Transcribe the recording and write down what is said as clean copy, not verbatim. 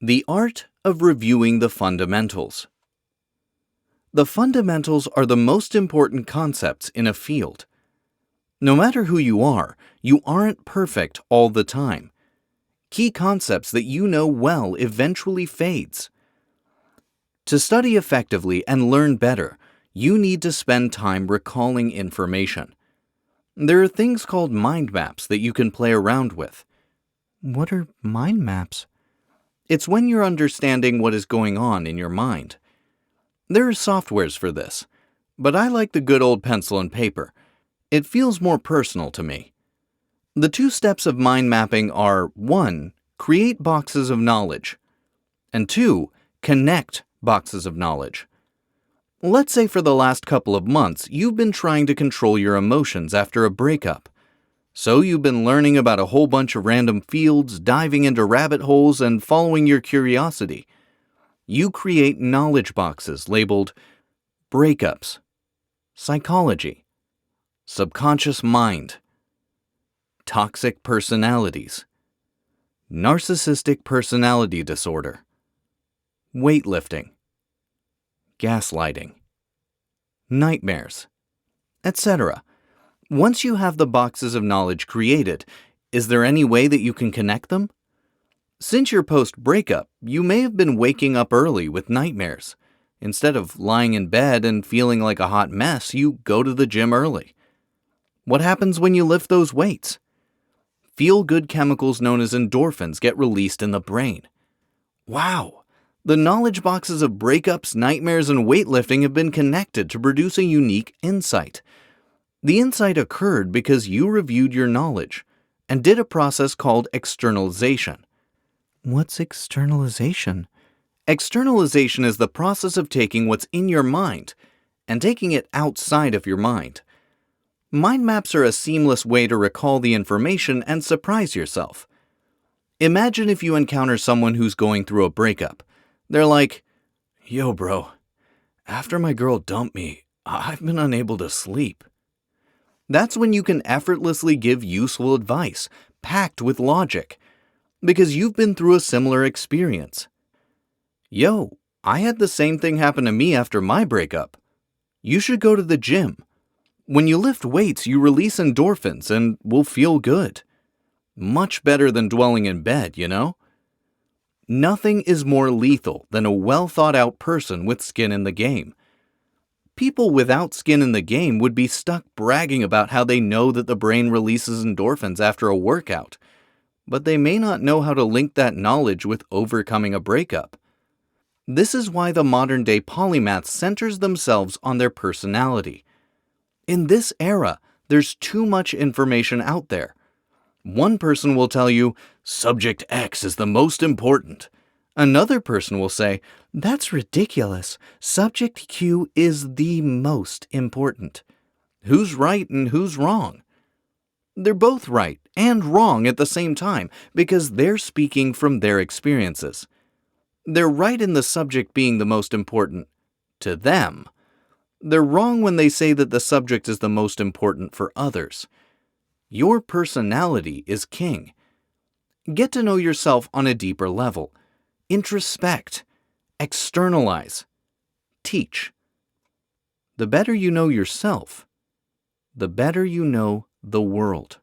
The art of reviewing the fundamentals. The fundamentals are the most important concepts in a field. No matter who you aren't perfect all the time. Key concepts that you know well eventually fades. To study effectively and learn better, you need to spend time recalling information. There are things called mind maps that you can play around with. What are mind maps? It's when you're understanding what is going on in your mind. There are softwares for this, but I like the good old pencil and paper. It feels more personal to me. The 2 steps of mind mapping are 1. Create boxes of knowledge, and 2. Connect boxes of knowledge. Let's say for the last couple of months, you've been trying to control your emotions after a breakup. So you've been learning about a whole bunch of random fields, diving into rabbit holes, and following your curiosity. You create knowledge boxes labeled breakups, psychology, subconscious mind, toxic personalities, narcissistic personality disorder, weightlifting, gaslighting, nightmares, etc. Once you have the boxes of knowledge created, is there any way that you can connect them? Since your post-breakup, you may have been waking up early with nightmares. Instead of lying in bed and feeling like a hot mess, you go to the gym early. What happens when you lift those weights? Feel-good chemicals known as endorphins get released in the brain. Wow! The knowledge boxes of breakups, nightmares, and weightlifting have been connected to produce a unique insight. The insight occurred because you reviewed your knowledge and did a process called externalization. What's externalization? Externalization is the process of taking what's in your mind and taking it outside of your mind. Mind maps are a seamless way to recall the information and surprise yourself. Imagine if you encounter someone who's going through a breakup. They're like, "Yo, bro, after my girl dumped me, I've been unable to sleep." That's when you can effortlessly give useful advice, packed with logic, because you've been through a similar experience. "Yo, I had the same thing happen to me after my breakup. You should go to the gym. When you lift weights, you release endorphins and will feel good. Much better than dwelling in bed, you know?" Nothing is more lethal than a well-thought-out person with skin in the game. People without skin in the game would be stuck bragging about how they know that the brain releases endorphins after a workout, but they may not know how to link that knowledge with overcoming a breakup. This is why the Modern Day Polymath centers themselves on their personality. In this era, there's too much information out there. One person will tell you, "Subject X is the most important." Another person will say, "That's ridiculous. Subject Q is the most important." Who's right and who's wrong? They're both right and wrong at the same time because they're speaking from their experiences. They're right in the subject being the most important to them. They're wrong when they say that the subject is the most important for others. Your personality is king. Get to know yourself on a deeper level. Introspect. Externalize. Teach. The better you know yourself, the better you know the world.